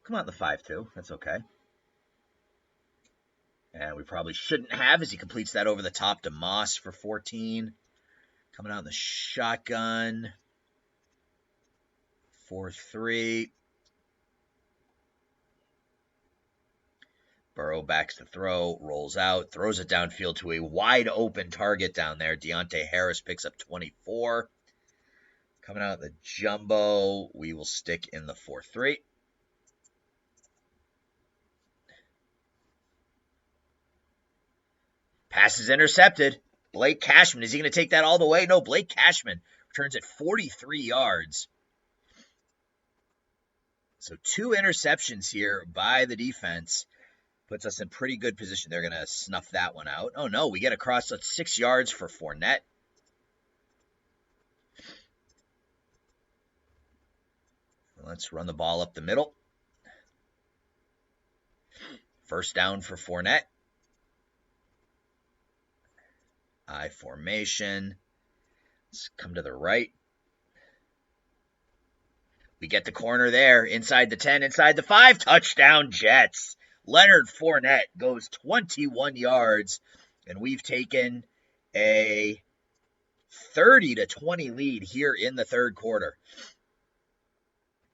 Come on, the 5-2. That's okay. And we probably shouldn't have, as he completes that over the top to Moss for 14. Coming out in the shotgun. 4-3. Burrow backs to throw, rolls out, throws it downfield to a wide open target down there. Deontay Harris picks up 24. Coming out the jumbo, we will stick in the 4-3. Pass is intercepted. Blake Cashman, is he going to take that all the way? No, Blake Cashman returns at 43 yards. So 2 interceptions here by the defense. Puts us in pretty good position. They're going to snuff that one out. Oh, no, we get across 6 yards for Fournette. Let's run the ball up the middle. First down for Fournette. I formation. Let's come to the right. We get the corner there. Inside the 10, inside the 5. Touchdown, Jets. Leonard Fournette goes 21 yards, and we've taken a 30-20 lead here in the third quarter.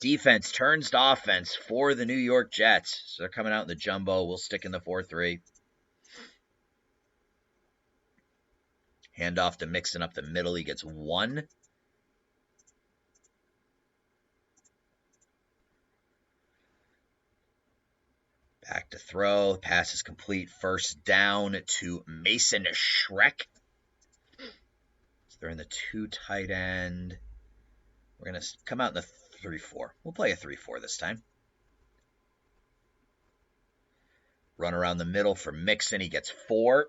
Defense turns to offense for the New York Jets. So they're coming out in the jumbo. We'll stick in the 4-3. Handoff to Mixon up the middle. He gets 1. Back to throw. Pass is complete. First down to Mason Shrek. So they're in the 2 tight end. We're going to come out in the 3-4. We'll play a 3-4 this time. Run around the middle for Mixon. He gets 4.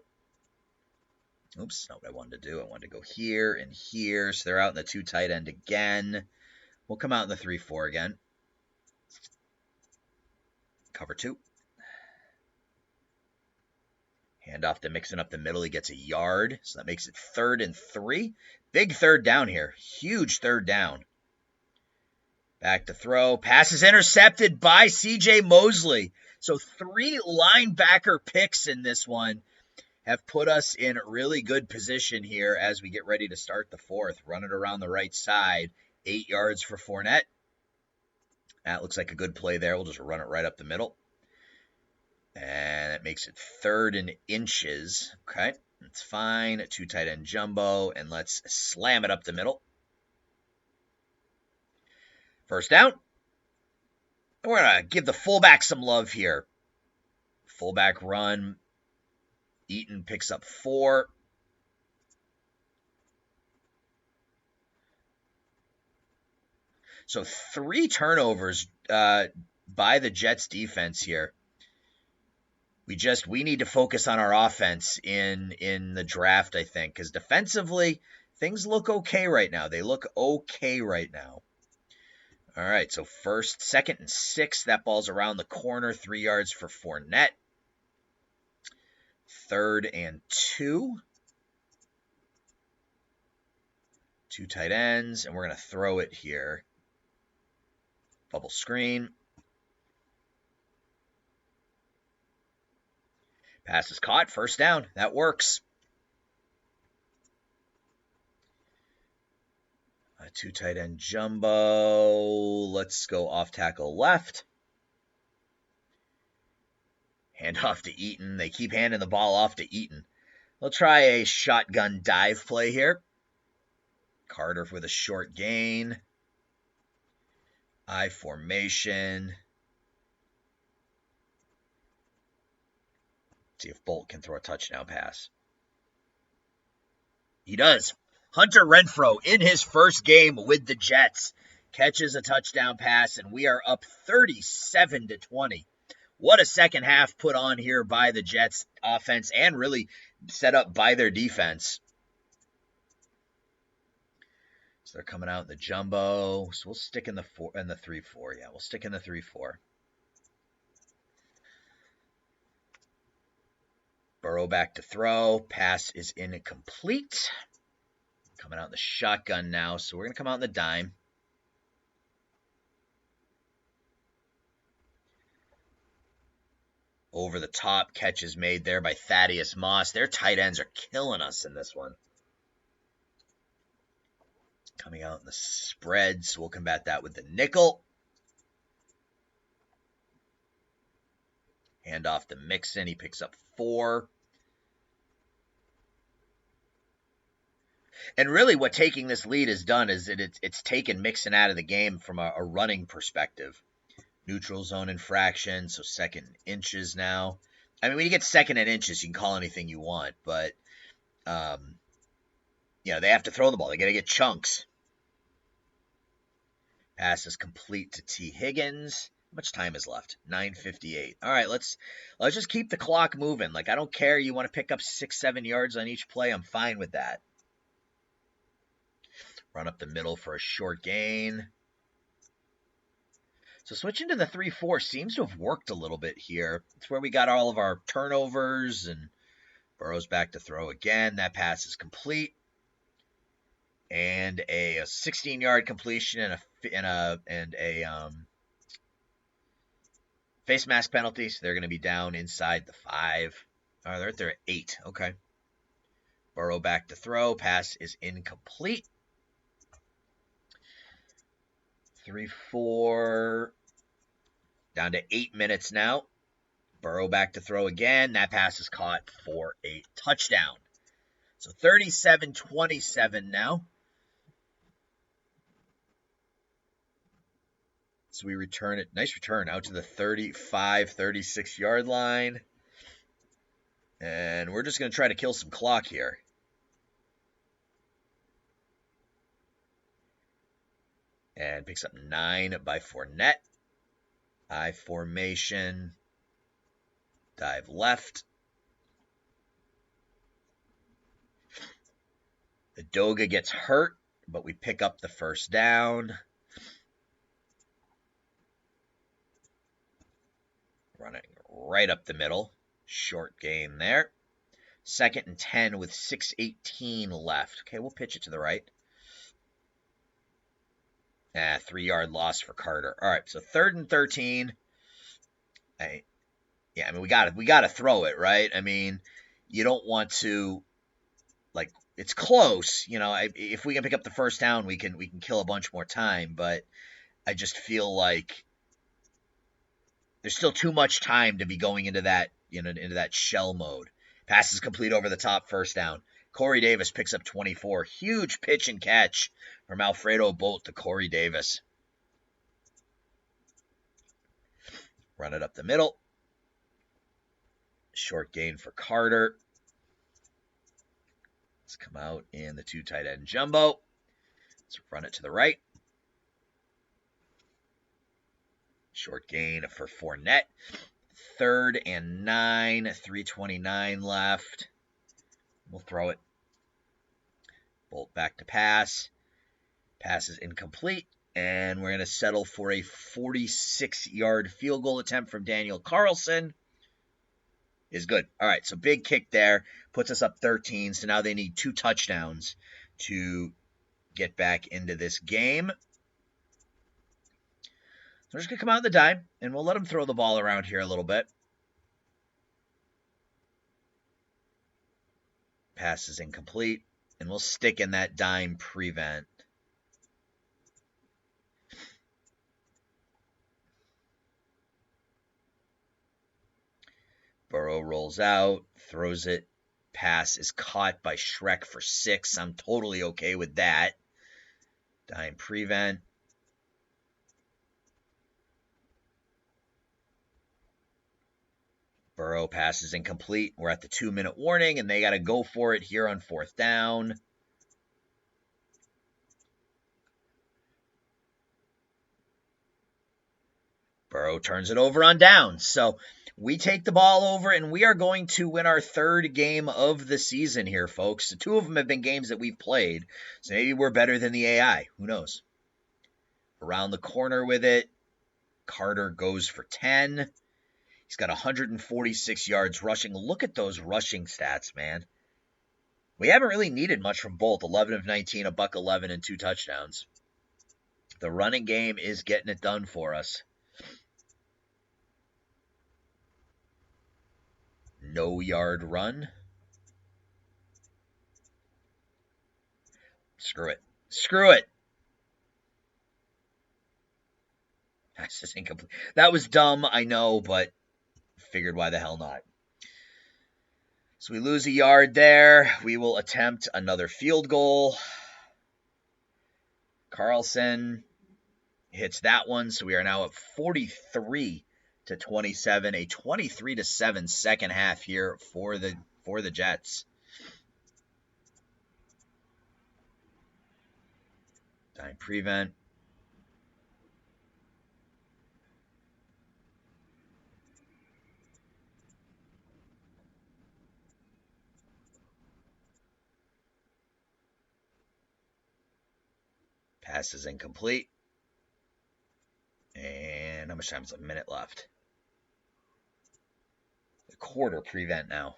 Oops, not what I wanted to do. I wanted to go here and here. So they're out in the 2 tight end again. We'll come out in the 3-4 again. Cover 2. Handoff to Mixon up the middle. He gets a yard. So that makes it 3rd and 3. Big third down here. Huge third down. Back to throw. Pass is intercepted by C.J. Mosley. So 3 linebacker picks in this one have put us in really good position here as we get ready to start the 4th. Run it around the right side. 8 yards for Fournette. That looks like a good play there. We'll just run it right up the middle. And that makes it 3rd and inches. Okay, that's fine. 2 tight end jumbo. And let's slam it up the middle. First down. We're going to give the fullback some love here. Fullback run. Eaton picks up 4. So 3 turnovers by the Jets defense here. We need to focus on our offense in the draft, I think, because defensively things look okay right now. They look okay right now. All right, so second and 6, that ball's around the corner, 3 yards for Fournette. 3rd and 2. 2 tight ends, and we're going to throw it here. Bubble screen. Pass is caught, first down. That works. A 2 tight end jumbo. Let's go off tackle left. Hand off to Eaton. They keep handing the ball off to Eaton. We'll try a shotgun dive play here. Carter with a short gain. I formation. See if Bolt can throw a touchdown pass. He does. Hunter Renfro, in his first game with the Jets, catches a touchdown pass, and we are up 37-20. What a second half put on here by the Jets offense, and really set up by their defense. So they're coming out in the jumbo. So we'll stick in the 3-4. Yeah, we'll stick in the 3-4. Burrow back to throw. Pass is incomplete. Coming out in the shotgun now, so we're going to come out in the dime. Over the top catches made there by Thaddeus Moss. Their tight ends are killing us in this one. Coming out in the spread, so we'll combat that with the nickel. Hand off to Mixon. He picks up 4. And really what taking this lead has done is that it's taken Mixon out of the game from a running perspective. Neutral zone infraction, so 2nd and inches now. I mean, when you get 2nd and inches, you can call anything you want, but they have to throw the ball. They got to get chunks. Pass is complete to T. Higgins. How much time is left? 9:58. All right, let's just keep the clock moving. Like, I don't care. You want to pick up 6-7 yards on each play, I'm fine with that. Run up the middle for a short gain. So switching to the 3-4 seems to have worked a little bit here. It's where we got all of our turnovers, and Burrow's back to throw again. That pass is complete. And a 16-yard completion and a face mask penalty, so they're going to be down inside the 5. Oh, they're at their 8. Okay. Burrow back to throw. Pass is incomplete. 3-4. Down to 8 minutes now. Burrow back to throw again. That pass is caught for a touchdown. So 37-27 now. So we return it. Nice return out to the 35, 36-yard line. And we're just going to try to kill some clock here. And picks up 9 by Fournette. I formation. Dive left. The Doga gets hurt, but we pick up the first down. Running right up the middle. Short gain there. 2nd and 10 with 6:18 left. Okay, we'll pitch it to the right. 3-yard loss for Carter. All right, so 3rd and 13. I mean, we gotta throw it, right? I mean, you don't want to, like, it's close. If we can pick up the first down, we can kill a bunch more time. But I just feel like there's still too much time to be going into that, into that shell mode. Pass is complete over the top, first down. Corey Davis picks up 24. Huge pitch and catch from Alfredo Bolt to Corey Davis. Run it up the middle. Short gain for Carter. Let's come out in the 2 tight end jumbo. Let's run it to the right. Short gain for Fournette. 3rd and 9, 3:29 left. We'll throw it. Bolt back to pass. Pass is incomplete. And we're going to settle for a 46-yard field goal attempt from Daniel Carlson. Is good. All right, so big kick there. Puts us up 13. So now they need 2 touchdowns to get back into this game. So we're just going to come out of the dime, and we'll let them throw the ball around here a little bit. Pass is incomplete, and we'll stick in that dime prevent. Burrow rolls out, throws it. Pass is caught by Shrek for 6. I'm totally okay with that. Dime prevent. Burrow pass is incomplete. We're at the 2-minute warning, and they got to go for it here on 4th down. Burrow turns it over on downs. So we take the ball over, and we are going to win our 3rd game of the season here, folks. So 2 of them have been games that we've played, so maybe we're better than the AI. Who knows? Around the corner with it. Carter goes for 10. He's got 146 yards rushing. Look at those rushing stats, man. We haven't really needed much from both. 11 of 19, $111, and 2 touchdowns. The running game is getting it done for us. No yard run. Screw it. Screw it. That's just incomplete. That was dumb, I know, but figured why the hell not. So we lose a yard there. We will attempt another field goal. Carlson hits that one, so we are now up 43-27, a 23-7 second half here for the Jets. Dime prevent. Pass is incomplete. And how much time is a minute left? A quarter prevent now.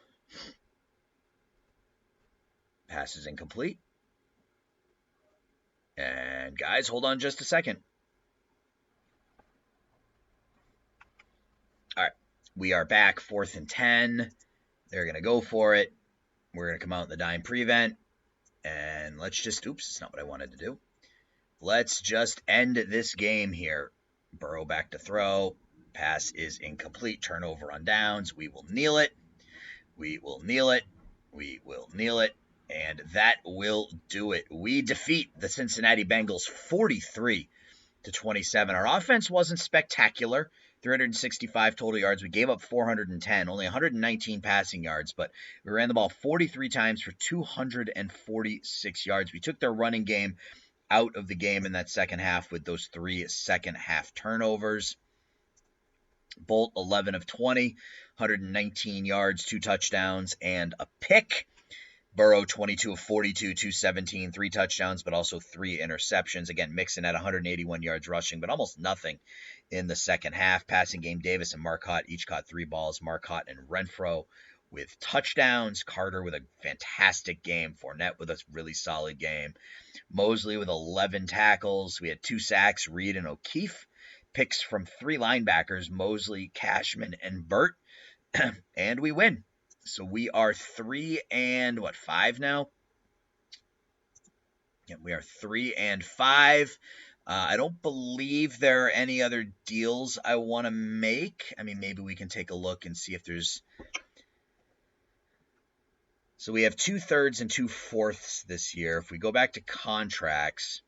Pass is incomplete. And guys, hold on just a second. All right, we are back 4th and 10. They're going to go for it. We're going to come out in the dime prevent. And let's just, oops, it's not what I wanted to do. Let's just end this game here. Burrow back to throw. Pass is incomplete. Turnover on downs. We will kneel it. We will kneel it. We will kneel it. And that will do it. We defeat the Cincinnati Bengals 43-27. Our offense wasn't spectacular. 365 total yards. We gave up 410, only 119 passing yards, but we ran the ball 43 times for 246 yards. We took their running game out of the game in that second half with those 3 second-half turnovers. Bolt, 11 of 20, 119 yards, 2 touchdowns, and a pick. Burrow, 22 of 42, 217, 3 touchdowns, but also 3 interceptions. Again, Mixon at 181 yards rushing, but almost nothing in the second half. Passing game, Davis and Marcotte each caught 3 balls. Marcotte and Renfro with touchdowns. Carter with a fantastic game. Fournette with a really solid game. Mosley with 11 tackles. We had 2 sacks, Reed and O'Keefe. Picks from 3 linebackers, Mosley, Cashman, and Burt. And we win. So we are 3-5 now. Yeah, we are 3-5. I don't believe there are any other deals I want to make. I mean, maybe we can take a look and see if there's... So we have 2/3 and 2/4 this year. If we go back to contracts,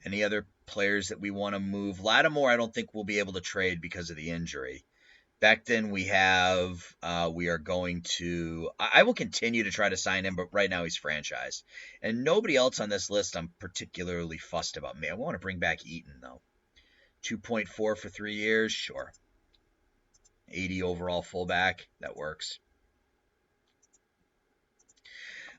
any other players that we want to move? Lattimore, I don't think we'll be able to trade because of the injury. Becton, we are going to, I will continue to try to sign him, but right now he's franchised. And nobody else on this list I'm particularly fussed about. I want to bring back Eaton, though. 2.4 for 3 years, sure. 80 overall fullback, that works.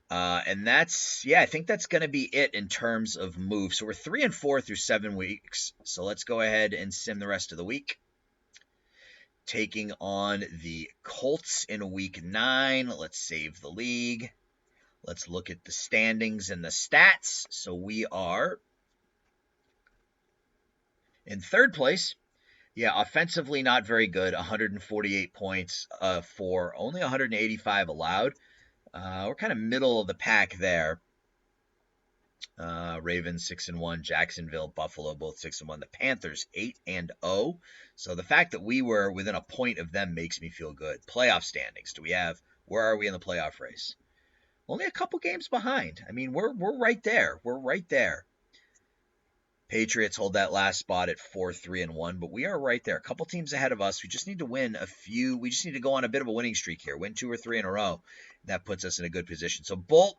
And that's, I think that's going to be it in terms of moves. So we're 3-4 through 7 weeks. So let's go ahead and sim the rest of the week. Taking on the Colts in week 9. Let's save the league. Let's look at the standings and the stats. So we are in 3rd place. Yeah, offensively not very good. 148 points for only 185 allowed. We're kind of middle of the pack there. Ravens 6-1, Jacksonville, Buffalo both 6-1. The Panthers 8-0. So the fact that we were within a point of them makes me feel good. Playoff standings. Where are we in the playoff race? Only a couple games behind. I mean, we're right there. We're right there. Patriots hold that last spot at 4-3-1, but we are right there. A couple teams ahead of us. We just need to win a few. We just need to go on a bit of a winning streak here. Win 2 or 3 in a row. That puts us in a good position. So Bolt,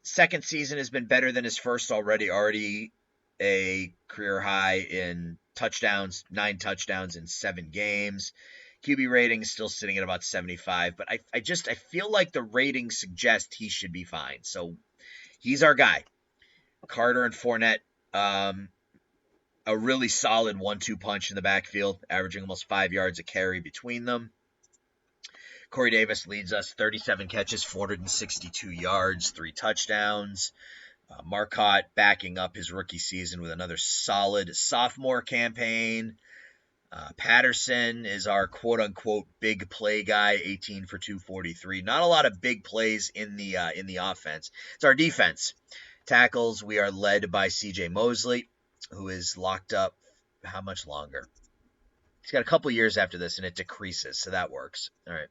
second season has been better than his first already. Already a career high in touchdowns, 9 touchdowns in 7 games. QB rating is still sitting at about 75, but I feel like the ratings suggest he should be fine. So he's our guy. Carter and Fournette, a really solid 1-2 punch in the backfield, averaging almost 5 yards a carry between them. Corey Davis leads us, 37 catches, 462 yards, 3 touchdowns. Marcotte backing up his rookie season with another solid sophomore campaign. Patterson is our quote-unquote big play guy, 18 for 243. Not a lot of big plays in the offense. It's our defense. Tackles, we are led by C.J. Mosley, who is locked up how much longer? He's got a couple years after this, and it decreases, so that works. All right.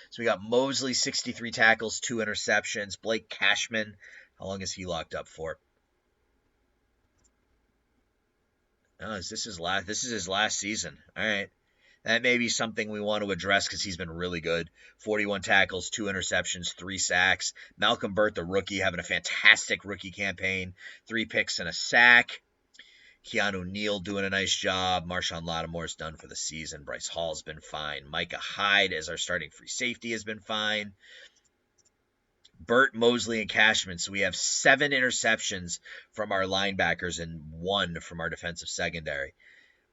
So we got Mosley, 63 tackles, 2 interceptions. Blake Cashman, how long is he locked up for? Oh, this is his last season. All right. That may be something we want to address because he's been really good. 41 tackles, 2 interceptions, 3 sacks. Malcolm Burt, the rookie, having a fantastic rookie campaign. 3 picks and a sack. Keanu Neal doing a nice job. Marshawn Lattimore's done for the season. Bryce Hall's been fine. Micah Hyde as our starting free safety has been fine. Burt, Mosley, and Cashman. So we have 7 interceptions from our linebackers and 1 from our defensive secondary.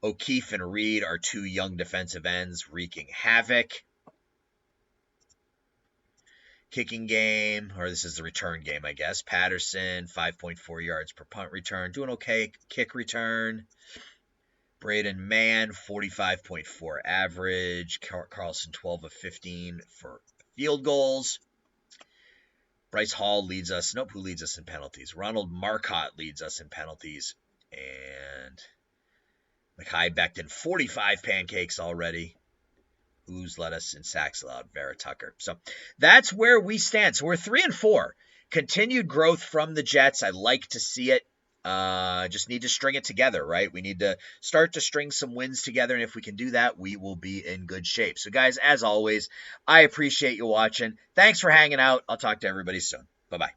O'Keefe and Reed are 2 young defensive ends wreaking havoc. Kicking game, or this is the return game, I guess. Patterson, 5.4 yards per punt return. Doing okay. Kick return. Braden Mann, 45.4 average. Carlson, 12 of 15 for field goals. Bryce Hall leads us. Nope, who leads us in penalties? Ronald Marcotte leads us in penalties. And Mekhi Becton, 45 pancakes already. Who's led us in sacks allowed? Vera Tucker. So that's where we stand. So we're 3-4. Continued growth from the Jets. I like to see it. Just need to string it together, right? We need to start to string some wins together. And if we can do that, we will be in good shape. So guys, as always, I appreciate you watching. Thanks for hanging out. I'll talk to everybody soon. Bye-bye.